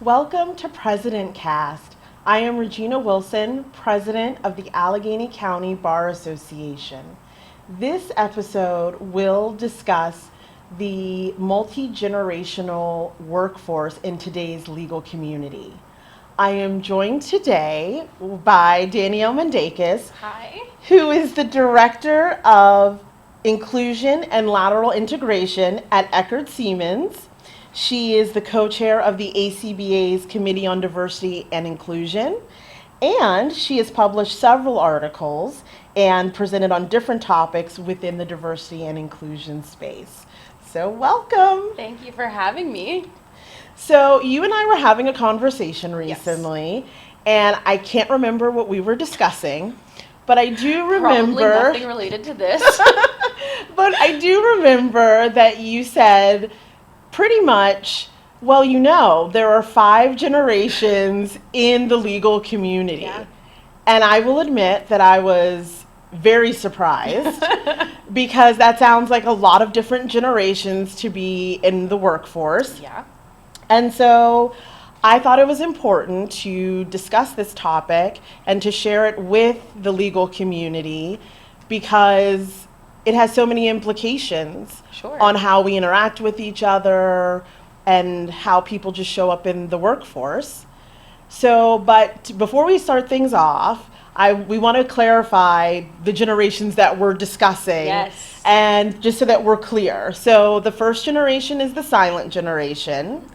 Welcome to PresidentCast. I am Regina Wilson, President of the Allegheny County Bar Association. This episode will discuss the multi-generational workforce in today's legal community. I am joined today by Danielle Mundekis, Hi. who is the Director of Inclusion and Lateral Integration at Eckerd Siemens. She is the co-chair of the ACBA's Committee on Diversity and Inclusion, and she has published several articles and presented on different topics within the diversity and inclusion space. So welcome. Thank you for having me. So you and I were having a conversation recently, and I can't remember what we were discussing, but I do remember... Probably nothing related to this. But I do remember that you said pretty much, well, you know, there are 5 generations in the legal community. Yeah. And I will admit that I was very surprised because that sounds like a lot of different generations to be in the workforce. Yeah. And so I thought it was important to discuss this topic and to share it with the legal community because it has so many implications on how we interact with each other and how people just show up in the workforce. So, but before we start things off, we want to clarify the generations that we're discussing. Yes. And just so that we're clear. So the first generation is the silent generation.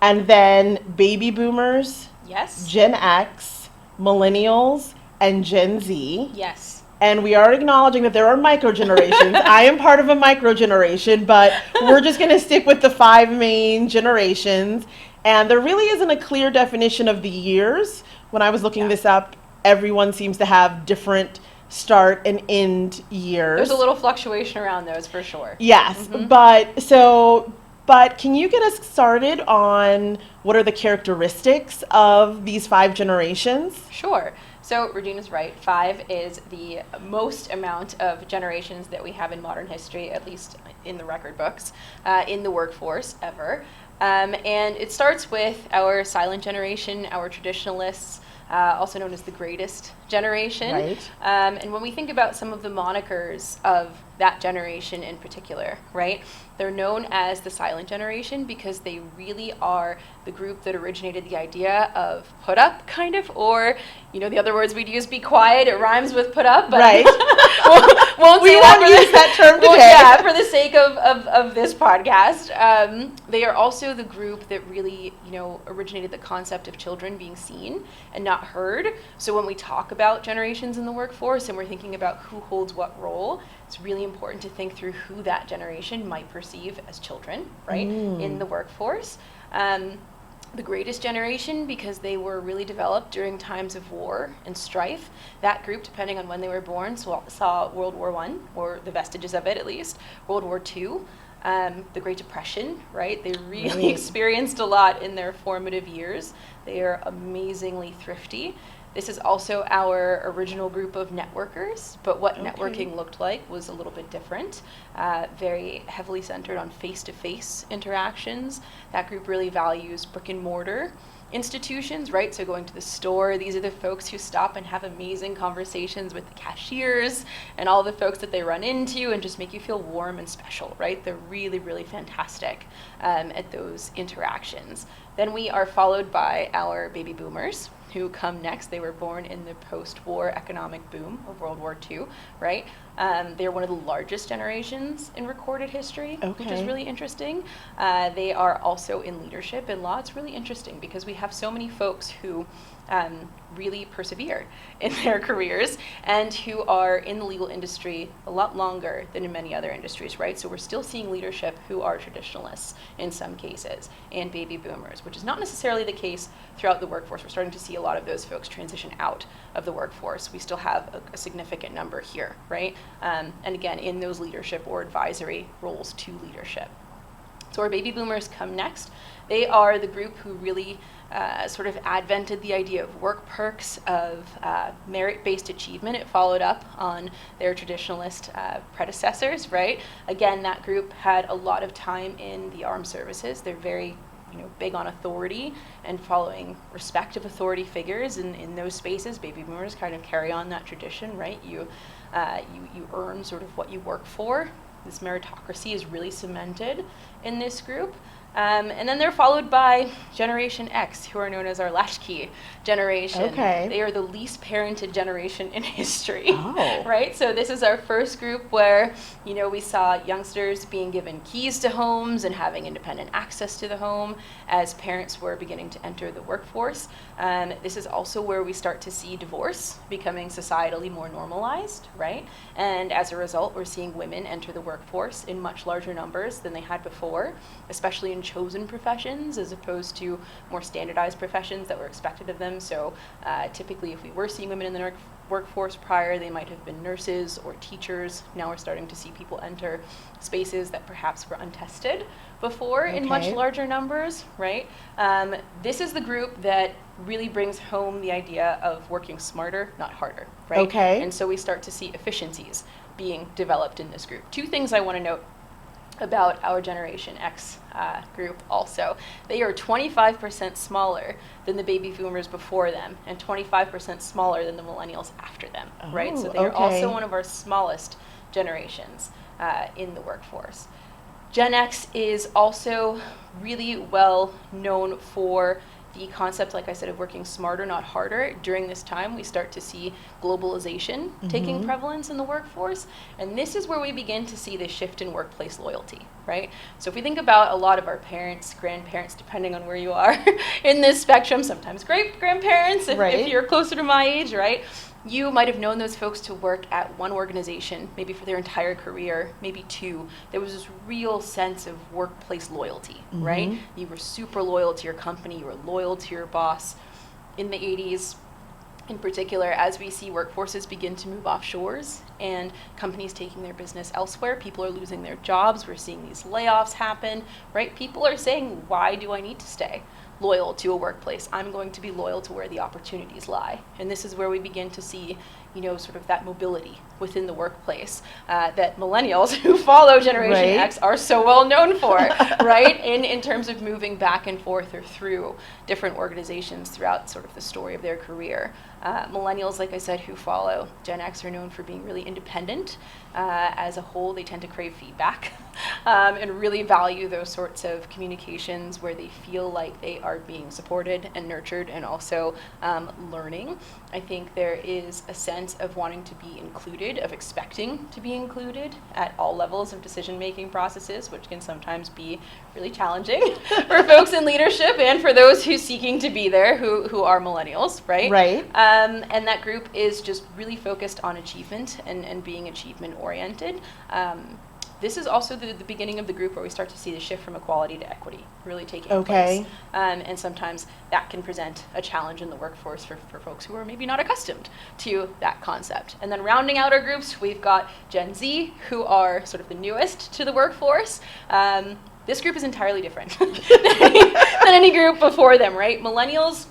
And then baby boomers, Yes. Gen X, millennials, and Gen Z. Yes. And we are acknowledging that there are micro-generations. I am part of a micro-generation, but we're just going to stick with the 5 main generations. And there really isn't a clear definition of the years. When I was looking this up, everyone seems to have different start and end years. There's a little fluctuation around those for sure. Yes, but can you get us started on what are the characteristics of these 5 generations? Sure. So Regina's right. 5 is the most amount of generations that we have in modern history, at least in the record books, in the workforce ever. And it starts with our silent generation, our traditionalists, also known as the greatest generation. Right. And when we think about some of the monikers of that generation in particular, right, they're known as the silent generation because they really are the group that originated the idea of put up, kind of, or, you know, the other words we'd use, be quiet. It rhymes with put up, but right. won't use that term today. Well, yeah, for the sake of this podcast. They are also the group that really, you know, originated the concept of children being seen and not heard. So when we talk about generations in the workforce and we're thinking about who holds what role, it's really important to think through who that generation might perceive as children, right, in the workforce. The greatest generation, because they were really developed during times of war and strife. That group, depending on when they were born, saw World War I, or the vestiges of it at least, World War II, the Great Depression, right? They really experienced a lot in their formative years. They are amazingly thrifty. This is also our original group of networkers, but what networking looked like was a little bit different, very heavily centered on face-to-face interactions. That group really values brick and mortar institutions, right? So going to the store, these are the folks who stop and have amazing conversations with the cashiers and all the folks that they run into and just make you feel warm and special, right? They're really, really fantastic at those interactions. Then we are followed by our baby boomers, who come next. They were born in the post-war economic boom of World War II, right? They are one of the largest generations in recorded history, which is really interesting. They are also in leadership and law. It's really interesting because we have so many folks who really persevere in their careers and who are in the legal industry a lot longer than in many other industries, right? So we're still seeing leadership who are traditionalists in some cases and baby boomers, which is not necessarily the case throughout the workforce. We're starting to see a lot of those folks transition out of the workforce. We still have a significant number here, right? And again, in those leadership or advisory roles to leadership. So our baby boomers come next. They are the group who really sort of advented the idea of work perks, of merit-based achievement. It followed up on their traditionalist predecessors, right? Again, that group had a lot of time in the armed services. They're very big on authority and following respect of authority figures in those spaces. Baby boomers kind of carry on that tradition, right? You earn sort of what you work for. This meritocracy is really cemented in this group. And then they're followed by Generation X, who are known as our latchkey generation. Okay. They are the least parented generation in history, Oh. right? So this is our first group where, we saw youngsters being given keys to homes and having independent access to the home as parents were beginning to enter the workforce. This is also where we start to see divorce becoming societally more normalized, right? And as a result, we're seeing women enter the workforce in much larger numbers than they had before, especially in chosen professions as opposed to more standardized professions that were expected of them. So typically, if we were seeing women in the workforce prior, they might have been nurses or teachers. Now we're starting to see people enter spaces that perhaps were untested before in much larger numbers, right? This is the group that really brings home the idea of working smarter, not harder, right? Okay. And so we start to see efficiencies being developed in this group. Two things I want to note about our Generation X group also. They are 25% smaller than the baby boomers before them and 25% smaller than the millennials after them, right? So they are also one of our smallest generations in the workforce. Gen X is also really well known for the concept, like I said, of working smarter, not harder. During this time, we start to see globalization taking prevalence in the workforce. And this is where we begin to see the shift in workplace loyalty, right? So if we think about a lot of our parents, grandparents, depending on where you are in this spectrum, sometimes great-grandparents, if you're closer to my age, right? You might have known those folks to work at one organization, maybe for their entire career, maybe two. There was this real sense of workplace loyalty, right? You were super loyal to your company, you were loyal to your boss. In the 80s, in particular, as we see workforces begin to move offshores and companies taking their business elsewhere, people are losing their jobs, we're seeing these layoffs happen, right? People are saying, why do I need to stay loyal to a workplace? I'm going to be loyal to where the opportunities lie. And this is where we begin to see, sort of that mobility within the workplace that millennials who follow Generation X are so well known for, right? In terms of moving back and forth or through different organizations throughout sort of the story of their career. Millennials, like I said, who follow Gen X are known for being really independent. As a whole, they tend to crave feedback and really value those sorts of communications where they feel like they are being supported and nurtured and also learning. I think there is a sense of wanting to be included, of expecting to be included at all levels of decision-making processes, which can sometimes be really challenging for folks in leadership and for those who seeking to be there who are millennials, right? Right. And that group is just really focused on achievement and being achievement-oriented. This is also the beginning of the group where we start to see the shift from equality to equity really taking place. And sometimes that can present a challenge in the workforce for folks who are maybe not accustomed to that concept. And then rounding out our groups, we've got Gen Z, who are sort of the newest to the workforce. This group is entirely different than any group before them, right? Millennials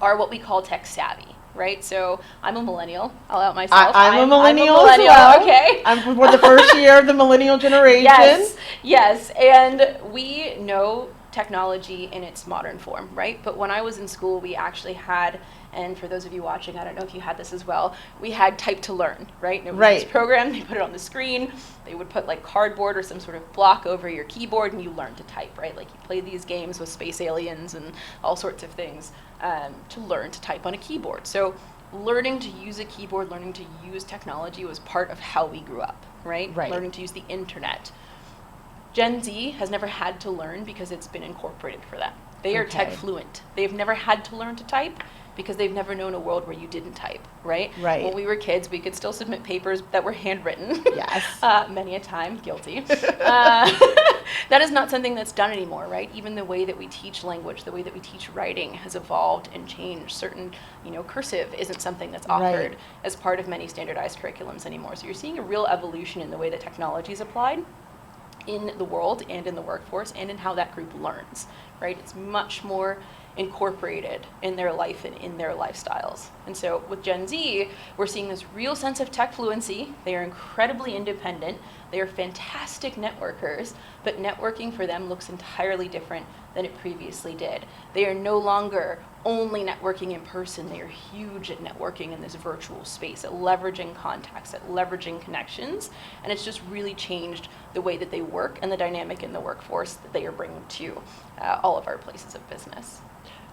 are what we call tech savvy. Right, so I'm a millennial. I'll out myself. I'm a millennial as well. Okay. I'm for the first year of the millennial generation. Yes, and we know technology in its modern form, right? But when I was in school, we actually had, and for those of you watching, I don't know if you had this as well, we had type to learn, right? And it was this program, they put it on the screen, they would put like cardboard or some sort of block over your keyboard and you learned to type, right? Like you play these games with space aliens and all sorts of things to learn to type on a keyboard. So learning to use a keyboard, learning to use technology was part of how we grew up, right? Learning to use the internet. Gen Z has never had to learn because it's been incorporated for them. They are tech fluent. They've never had to learn to type because they've never known a world where you didn't type, right? When we were kids, we could still submit papers that were handwritten. Many a time, guilty. That is not something that's done anymore, right? Even the way that we teach language, the way that we teach writing has evolved and changed. Certain, cursive isn't something that's offered as part of many standardized curriculums anymore. So you're seeing a real evolution in the way that technology is applied. in the world and in the workforce and in how that group learns, right? It's much more incorporated in their life and in their lifestyles. And so with Gen Z, we're seeing this real sense of tech fluency. They are incredibly independent. They are fantastic networkers, but networking for them looks entirely different than it previously did. They are no longer only networking in person. They are huge at networking in this virtual space, at leveraging contacts, at leveraging connections. And it's just really changed the way that they work and the dynamic in the workforce that they are bringing to all of our places of business.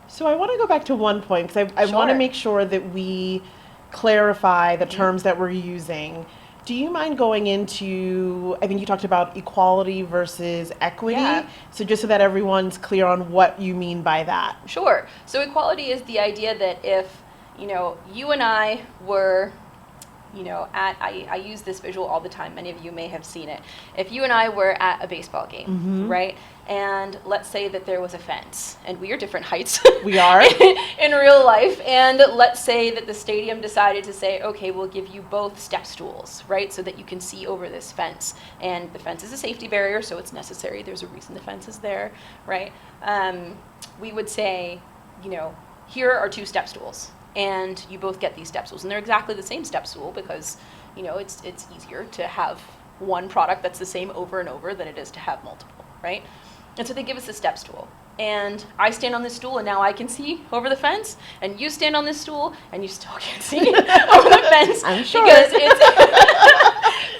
So I want to go back to one point, because I want to Sure. make sure that we clarify the terms that we're using. Do you mind going into, I think you talked about equality versus equity. Yeah. So just so that everyone's clear on what you mean by that. Sure. So equality is the idea that if, you and I were, I use this visual all the time. Many of you may have seen it. If you and I were at a baseball game, right? And let's say that there was a fence, and we are different heights. We are. In real life. And let's say that the stadium decided to say, okay, we'll give you both step stools, right? So that you can see over this fence. And the fence is a safety barrier, so it's necessary. There's a reason the fence is there, right? We would say, here are 2 step stools, and you both get these step stools. And they're exactly the same step stool because, it's easier to have one product that's the same over and over than it is to have multiple, right? And so they give us a step stool. And I stand on this stool, and now I can see over the fence. And you stand on this stool, and you still can't see over the fence. I'm sure.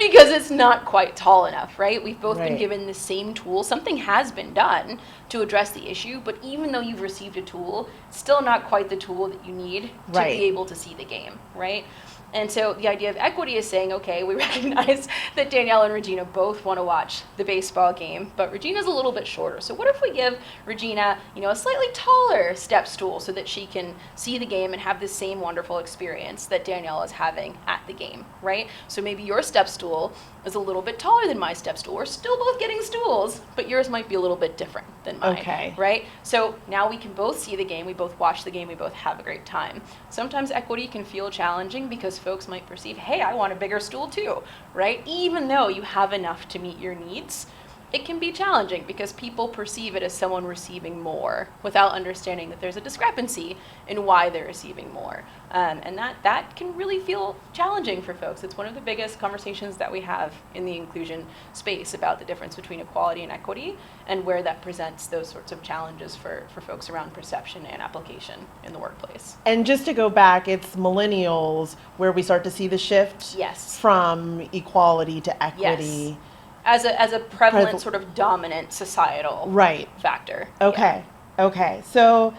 Because it's not quite tall enough, right? We've both been Right. given the same tool. Something has been done to address the issue, but even though you've received a tool, still not quite the tool that you need to Right. be able to see the game, right? And so the idea of equity is saying, okay, we recognize that Danielle and Regina both want to watch the baseball game, but Regina's a little bit shorter. So what if we give Regina, a slightly taller step stool so that she can see the game and have the same wonderful experience that Danielle is having at the game, right? So maybe your step stool is a little bit taller than my step stool. We're still both getting stools, but yours might be a little bit different than mine, Okay. right? So now we can both see the game, we both watch the game, we both have a great time. Sometimes equity can feel challenging because folks might perceive, hey, I want a bigger stool too, right? Even though you have enough to meet your needs, it can be challenging because people perceive it as someone receiving more without understanding that there's a discrepancy in why they're receiving more. And that can really feel challenging for folks. It's one of the biggest conversations that we have in the inclusion space about the difference between equality and equity and where that presents those sorts of challenges for folks around perception and application in the workplace. And just to go back, it's millennials where we start to see the shift Yes. from equality to equity. As a prevalent sort of dominant societal Right. factor. Okay. Okay. So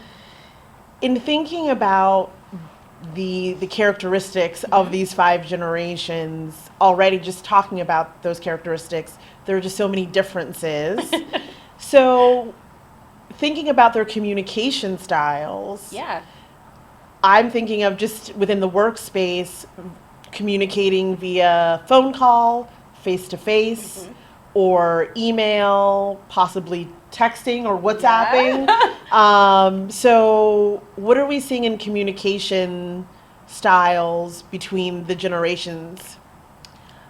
in thinking about the characteristics of these 5 generations, already just talking about those characteristics, there are just so many differences. So thinking about their communication styles, Yeah. I'm thinking of just within the workspace, communicating via phone call, face-to-face, or email, possibly texting or WhatsApping. So what are we seeing in communication styles between the generations?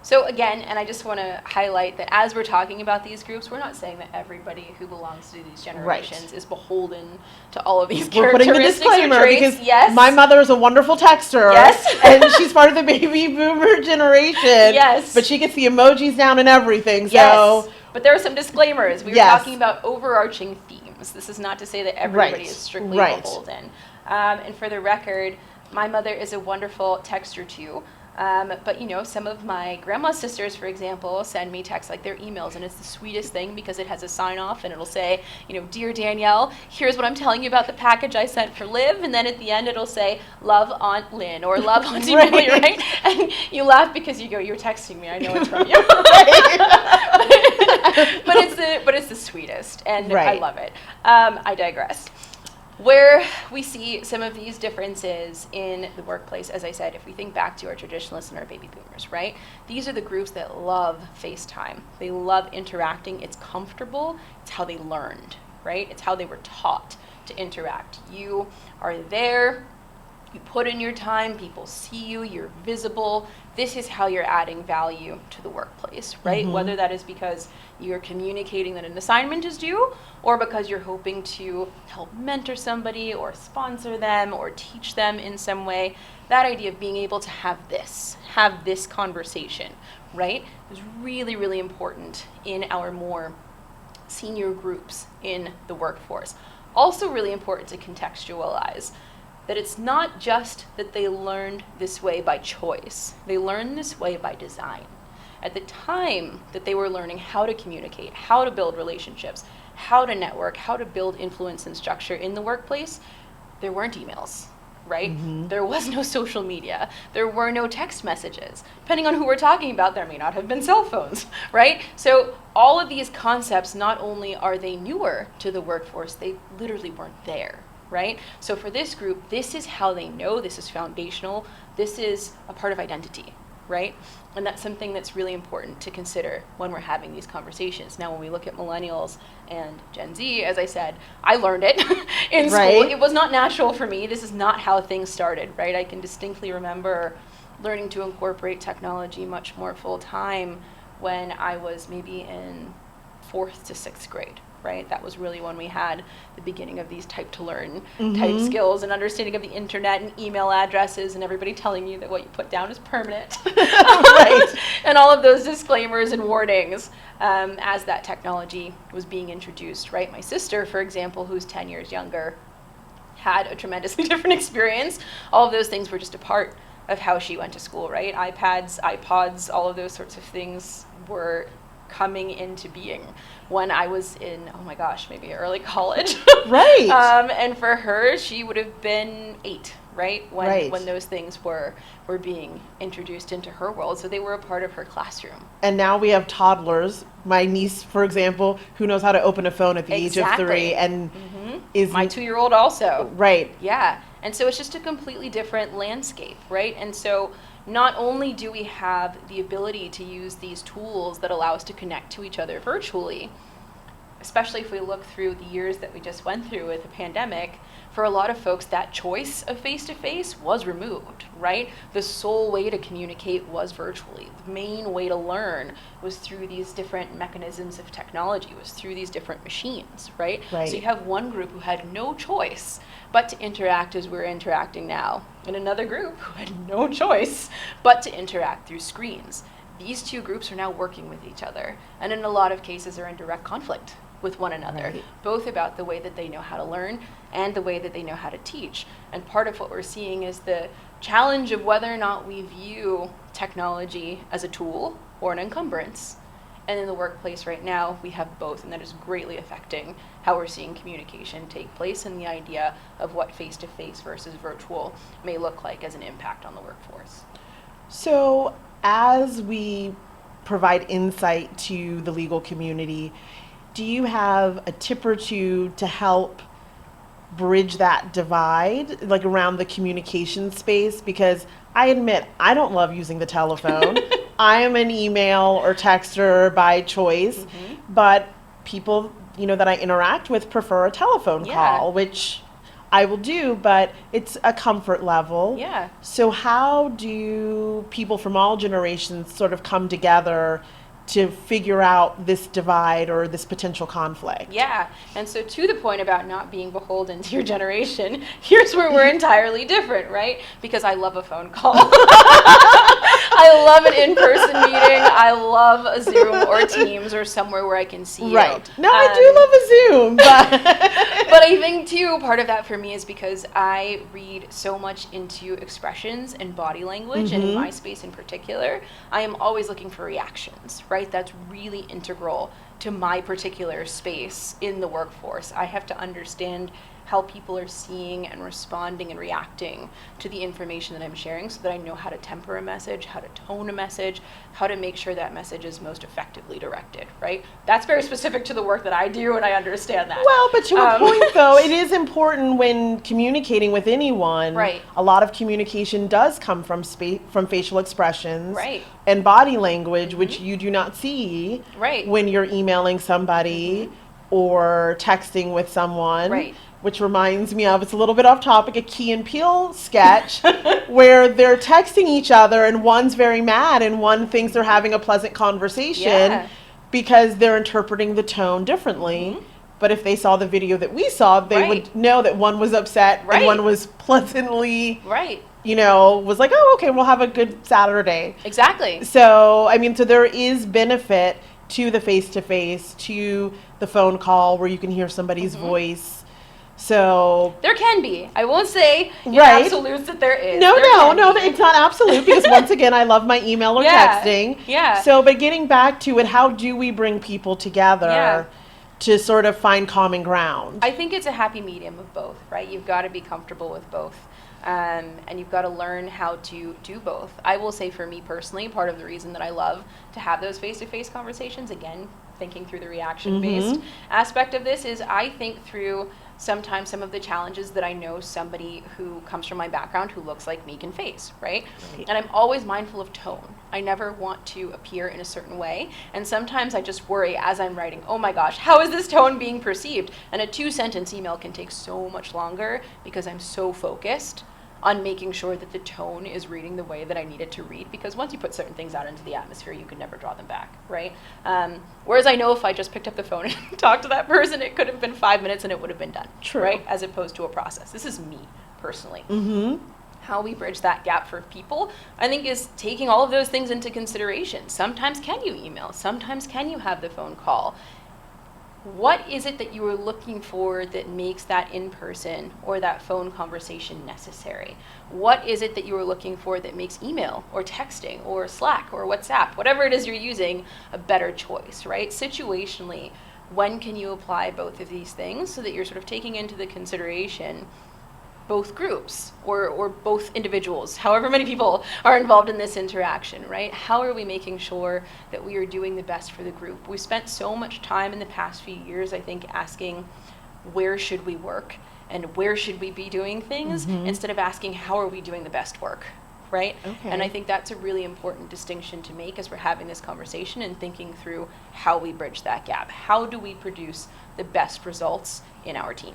So again, and I just want to highlight that as we're talking about these groups, we're not saying that everybody who belongs to these generations is beholden to all of these We're putting the characteristics or disclaimer traits. because Yes. my mother is a wonderful texter. Yes. And she's part of the baby boomer generation. Yes. But she gets the emojis down and everything. Yes. So But there are some disclaimers. We were Yes. talking about overarching themes. This is not to say that everybody Right. is strictly Right. beholden. And for the record, my mother is a wonderful texter too. But some of my grandma's sisters, for example, send me texts like their emails, and it's the sweetest thing because it has a sign off and it'll say, Dear Danielle, here's what I'm telling you about the package I sent for Liv, and then at the end it'll say, Love Aunt Lynn or Love Auntie Right. Millie, right? And you laugh because you go, you're texting me, I know it's from you. but it's the sweetest, and I Right. love it. I digress. Where we see some of these differences in the workplace, as I said, if we think back to our traditionalists and our baby boomers, right? These are the groups that love FaceTime. They love interacting. It's comfortable. It's how they learned, right? It's how they were taught to interact. You are there. You put in your time, people see you, you're visible. This is how you're adding value to the workplace, right? Whether that is because you're communicating that an assignment is due, or because you're hoping to help mentor somebody or sponsor them or teach them in some way. That idea of being able to have this conversation, right, is really, really important in our more senior groups in the workforce. Also really important to contextualize that it's not just that they learned this way by choice. They learned this way by design. At the time that they were learning how to communicate, how to build relationships, how to network, how to build influence and structure in the workplace, there weren't emails, right? There was no social media. There were no text messages. Depending on who we're talking about, there may not have been cell phones, right? So all of these concepts, not only are they newer to the workforce, they literally weren't there, right? So for this group, this is how they know, this is foundational, this is a part of identity, right? And that's something that's really important to consider when we're having these conversations. Now, when we look at millennials and Gen Z, as I said, I learned it in school. It was not natural for me. This is not how things started, right? I can distinctly remember learning to incorporate technology much more full time when I was maybe in 4th to 6th grade, right? That was really when we had the beginning of these type to learn type skills and understanding of the internet and email addresses and everybody telling you that what you put down is permanent. Right. And all of those disclaimers and warnings as that technology was being introduced, right? My sister, for example, who's 10 years younger, had a tremendously different experience. All of those things were just a part of how she went to school, right? iPads, iPods, all of those sorts of things were coming into being when I was in, oh my gosh, maybe early college. Right. And for her, she would have been 8, right? When those things were being introduced into her world. So they were a part of her classroom. And now we have toddlers. My niece, for example, who knows how to open a phone at the age of 3 and is my 2-year-old also. Right. Yeah. And so it's just a completely different landscape, right? And so not only do we have the ability to use these tools that allow us to connect to each other virtually, especially if we look through the years that we just went through with the pandemic, for a lot of folks, that choice of face-to-face was removed, right? The sole way to communicate was virtually. The main way to learn was through these different mechanisms of technology, was through these different machines, right? So you have one group who had no choice but to interact as we're interacting now, and another group who had no choice but to interact through screens. These two groups are now working with each other, and in a lot of cases are in direct conflict with one another, both about the way that they know how to learn and the way that they know how to teach. And part of what we're seeing is the challenge of whether or not we view technology as a tool or an encumbrance. And in the workplace right now, we have both, and that is greatly affecting how we're seeing communication take place and the idea of what face-to-face versus virtual may look like as an impact on the workforce. So as we provide insight to the legal community, do you have a tip or two to help bridge that divide, like around the communication space? Because I admit, I don't love using the telephone. I am an email or texter by choice, but people, that I interact with prefer a telephone call, which I will do, but it's a comfort level. Yeah. So how do people from all generations sort of come together to figure out this divide or this potential conflict? Yeah, and so to the point about not being beholden to your generation, here's where we're entirely different, right? Because I love a phone call. I love an in-person meeting. I love a Zoom or Teams or somewhere where I can see you. Right. No, I do love a Zoom, but but I think too, part of that for me is because I read so much into expressions and body language, and in my space in particular, I am always looking for reactions, right? That's really integral to my particular space in the workforce. I have to understand how people are seeing and responding and reacting to the information that I'm sharing so that I know how to temper a message, how to tone a message, how to make sure that message is most effectively directed, right? That's very specific to the work that I do, and I understand that. Well, but to a point though, it is important when communicating with anyone. Right. A lot of communication does come from facial expressions Right. and body language, which you do not see Right. when you're emailing somebody or texting with someone. Right. which reminds me of, it's a little bit off topic, a Key and Peele sketch where they're texting each other and one's very mad and one thinks they're having a pleasant conversation because they're interpreting the tone differently. But if they saw the video that we saw, they would know that one was upset and one was pleasantly, you know, was like, oh, okay, we'll have a good Saturday. Exactly. So, I mean, so there is benefit to the face-to-face, to the phone call where you can hear somebody's voice. So there can be. I won't say absolutes that there is. No, it's not absolute because once again, I love my email or texting. Yeah. So, but getting back to it, how do we bring people together to sort of find common ground? I think it's a happy medium of both, right? You've got to be comfortable with both. And you've got to learn how to do both. I will say for me personally, part of the reason that I love to have those face-to-face conversations, again, thinking through the reaction-based aspect of this, is I think through sometimes some of the challenges that I know somebody who comes from my background who looks like me can face, right? And I'm always mindful of tone. I never want to appear in a certain way. And sometimes I just worry as I'm writing, oh my gosh, how is this tone being perceived? And a 2-sentence email can take so much longer because I'm so focused on making sure that the tone is reading the way that I need it to read, because once you put certain things out into the atmosphere, you can never draw them back, right? Whereas I know if I just picked up the phone and talked to that person, it could have been 5 minutes and it would have been done, right? As opposed to a process. This is me, personally. How we bridge that gap for people, I think, is taking all of those things into consideration. Sometimes can you email? Sometimes can you have the phone call? What is it that you are looking for that makes that in-person or that phone conversation necessary? What is it that you are looking for that makes email or texting or Slack or WhatsApp, whatever it is you're using, a better choice, right? Situationally, when can you apply both of these things so that you're sort of taking into the consideration both groups or both individuals, however many people are involved in this interaction, right? How are we making sure that we are doing the best for the group? We spent so much time in the past few years, I think, asking where should we work and where should we be doing things instead of asking how are we doing the best work, right? And I think that's a really important distinction to make as we're having this conversation and thinking through how we bridge that gap. How do we produce the best results in our team?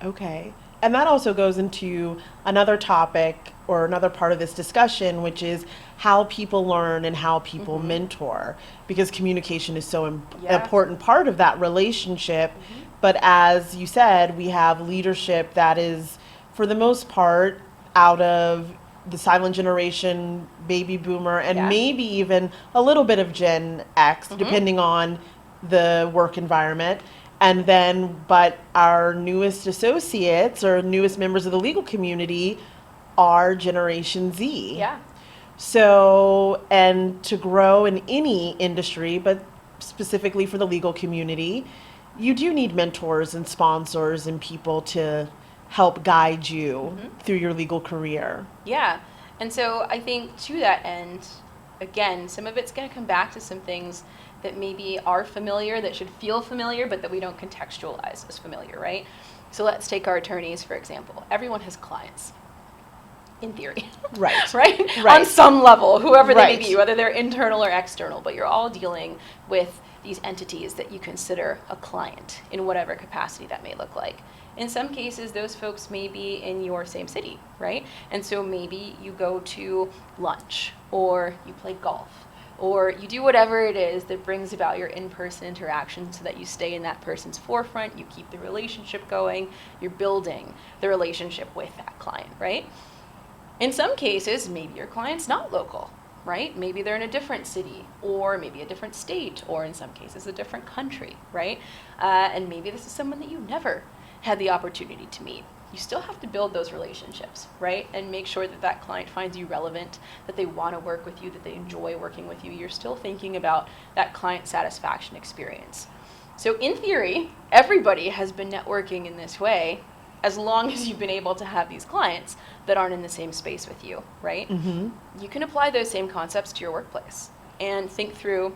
Okay. And that also goes into another topic or another part of this discussion, which is how people learn and how people mentor, because communication is so important part of that relationship. But as you said, we have leadership that is, for the most part, out of the silent generation, baby boomer, and maybe even a little bit of Gen X, depending on the work environment. And then, but our newest associates or newest members of the legal community are Generation Z. Yeah. So, and to grow in any industry, but specifically for the legal community, you do need mentors and sponsors and people to help guide you through your legal career. Yeah. And so I think to that end, again, some of it's going to come back to some things that maybe are familiar, that should feel familiar, but that we don't contextualize as familiar, right? So let's take our attorneys, for example. Everyone has clients, in theory. Right? On some level, whoever they may be, whether they're internal or external, but you're all dealing with these entities that you consider a client in whatever capacity that may look like. In some cases, those folks may be in your same city, right? And so maybe you go to lunch, or you play golf, or you do whatever it is that brings about your in-person interaction so that you stay in that person's forefront, you keep the relationship going, you're building the relationship with that client, right? In some cases, maybe your client's not local, right? Maybe they're in a different city, or maybe a different state, or in some cases a different country, right? And maybe this is someone that you never had the opportunity to meet. You still have to build those relationships, right? And make sure that that client finds you relevant, that they want to work with you, that they enjoy working with you. You're still thinking about that client satisfaction experience. So in theory, everybody has been networking in this way as long as you've been able to have these clients that aren't in the same space with you, right? You can apply those same concepts to your workplace and think through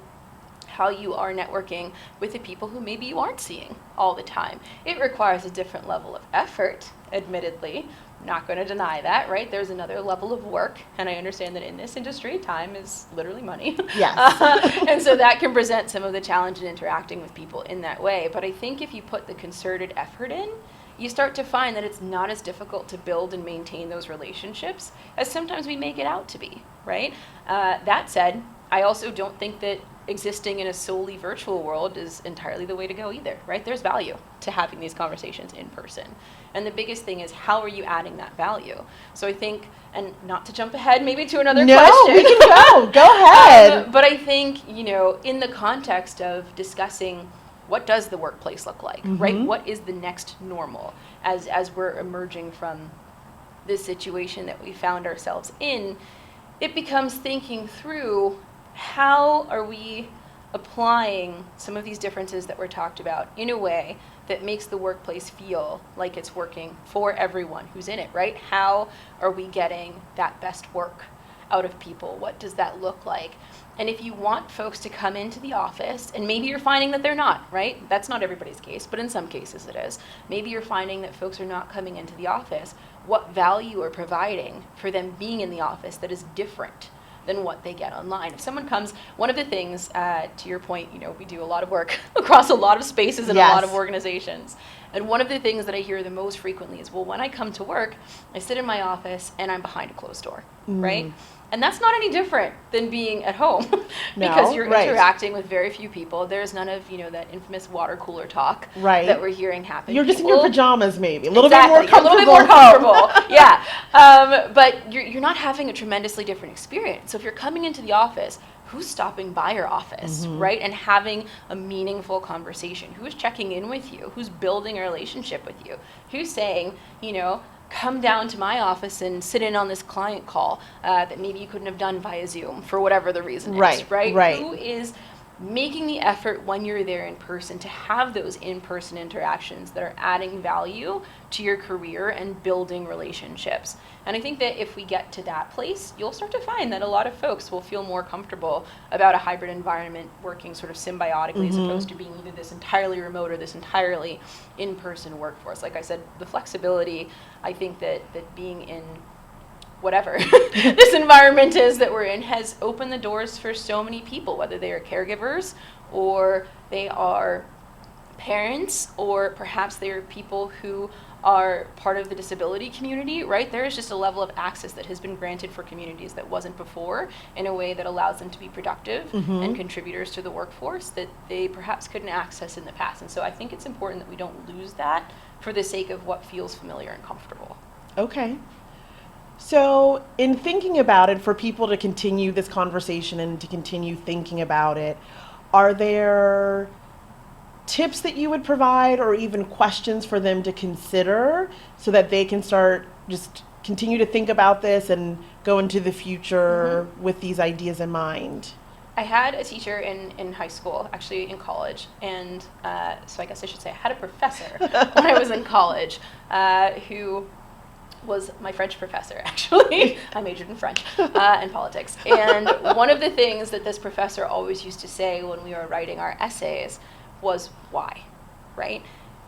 how you are networking with the people who maybe you aren't seeing all the time. It requires a different level of effort, admittedly. I'm not going to deny that, right? There's another level of work, and I understand that in this industry, time is literally money. Yes. And so that can present some of the challenge in interacting with people in that way. But I think if you put the concerted effort in, you start to find that it's not as difficult to build and maintain those relationships as sometimes we make it out to be, right? That said, I also don't think that existing in a solely virtual world is entirely the way to go either, right? There's value to having these conversations in person. And the biggest thing is, how are you adding that value? So I think, and not to jump ahead maybe to another question. No, we can go ahead. But I think, in the context of discussing what does the workplace look like, right? What is the next normal as we're emerging from this situation that we found ourselves in, it becomes thinking through, how are we applying some of these differences that were talked about in a way that makes the workplace feel like it's working for everyone who's in it, right? How are we getting that best work out of people? What does that look like? And if you want folks to come into the office, and maybe you're finding that they're not, right? That's not everybody's case, but in some cases it is. Maybe you're finding that folks are not coming into the office. What value are providing for them being in the office that is different than what they get online? If someone comes, one of the things, to your point, we do a lot of work across a lot of spaces and a lot of organizations. And one of the things that I hear the most frequently is, well, when I come to work, I sit in my office and I'm behind a closed door, right? And that's not any different than being at home because you're interacting with very few people. There's none of, that infamous water cooler talk that we're hearing happen. You're just in your pajamas maybe, a little bit more comfortable. A little bit more comfortable, yeah. But you're not having a tremendously different experience. So if you're coming into the office, who's stopping by your office, right? And having a meaningful conversation? Who's checking in with you? Who's building a relationship with you? Who's saying, come down to my office and sit in on this client call that maybe you couldn't have done via Zoom for whatever the reason is, right? Who is making the effort when you're there in person to have those in-person interactions that are adding value to your career and building relationships? And I think that if we get to that place, you'll start to find that a lot of folks will feel more comfortable about a hybrid environment working sort of symbiotically as opposed to being either this entirely remote or this entirely in-person workforce. Like I said, the flexibility, I think that being in whatever this environment is that we're in has opened the doors for so many people, whether they are caregivers or they are parents or perhaps they are people who are part of the disability community, right? There is just a level of access that has been granted for communities that wasn't before in a way that allows them to be productive and contributors to the workforce that they perhaps couldn't access in the past. And so I think it's important that we don't lose that for the sake of what feels familiar and comfortable. Okay. So in thinking about it, for people to continue this conversation and to continue thinking about it, are there tips that you would provide or even questions for them to consider so that they can start just continue to think about this and go into the future with these ideas in mind? I had a teacher in high school, actually in college, and so I guess I should say I had a professor when I was in college who was my French professor, actually. I majored in French and politics. And one of the things that this professor always used to say when we were writing our essays was why, right?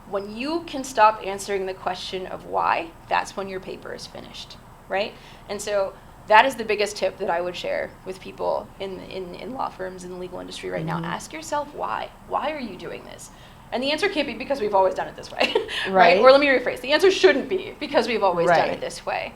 When you can stop answering the question of why, that's when your paper is finished, right? And so that is the biggest tip that I would share with people in law firms, in the legal industry right now. Ask yourself why. Why are you doing this? And the answer can't be because we've always done it this way, right? Or let me rephrase. The answer shouldn't be because we've always done it this way.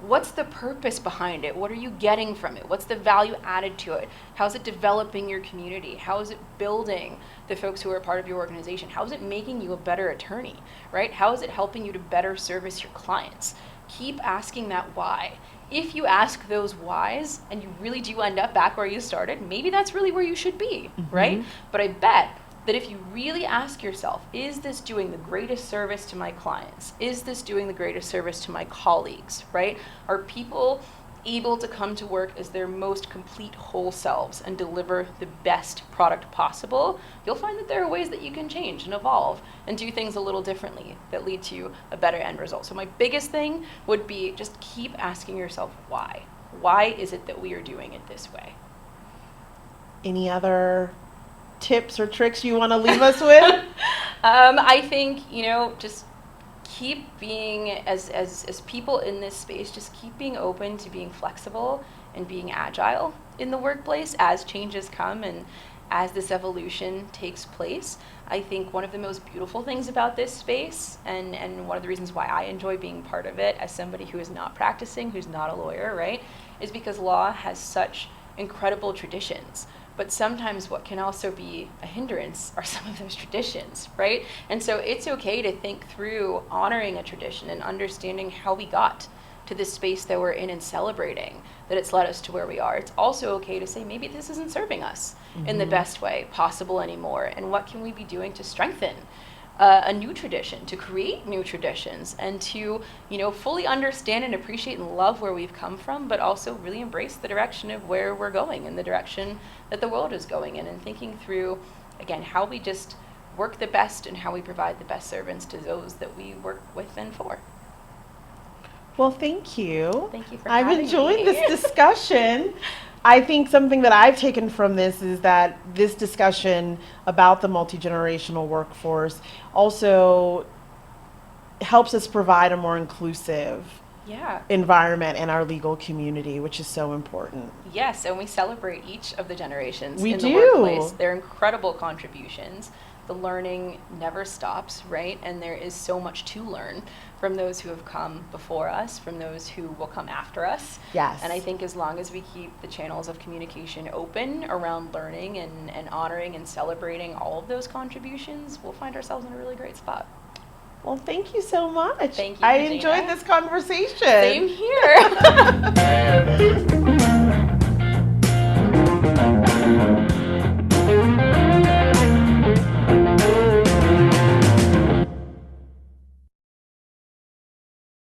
What's the purpose behind it? What are you getting from it? What's the value added to it? How is it developing your community? How is it building the folks who are part of your organization? How is it making you a better attorney, right? How is it helping you to better service your clients? Keep asking that why. If you ask those whys and you really do end up back where you started, maybe that's really where you should be, right? But I bet that if you really ask yourself, is this doing the greatest service to my clients? Is this doing the greatest service to my colleagues, right? Are people able to come to work as their most complete whole selves and deliver the best product possible? You'll find that there are ways that you can change and evolve and do things a little differently that lead to a better end result. So my biggest thing would be just keep asking yourself why. Why is it that we are doing it this way? Any other tips or tricks you want to leave us with? I think, just keep being, as people in this space, just keep being open to being flexible and being agile in the workplace as changes come. And as this evolution takes place, I think one of the most beautiful things about this space, and one of the reasons why I enjoy being part of it as somebody who is not practicing, who's not a lawyer, right, is because law has such incredible traditions. But sometimes what can also be a hindrance are some of those traditions, right? And so it's okay to think through honoring a tradition and understanding how we got to this space that we're in and celebrating that it's led us to where we are. It's also okay to say maybe this isn't serving us in the best way possible anymore, and what can we be doing to strengthen a new tradition, to create new traditions, and to, fully understand and appreciate and love where we've come from, but also really embrace the direction of where we're going and the direction that the world is going in, and thinking through, again, how we just work the best and how we provide the best servants to those that we work with and for. Well, thank you. Thank you for I've having enjoyed me. this discussion. I think something that I've taken from this is that this discussion about the multi-generational workforce also helps us provide a more inclusive environment in our legal community, which is so important. Yes, and we celebrate each of the generations We in do. the workplace. Their incredible contributions. The learning never stops, right? And there is so much to learn from those who have come before us, from those who will come after us. Yes. And I think as long as we keep the channels of communication open around learning and honoring and celebrating all of those contributions, we'll find ourselves in a really great spot. Well, thank you so much. Thank you, I Regina. enjoyed this conversation. Same here.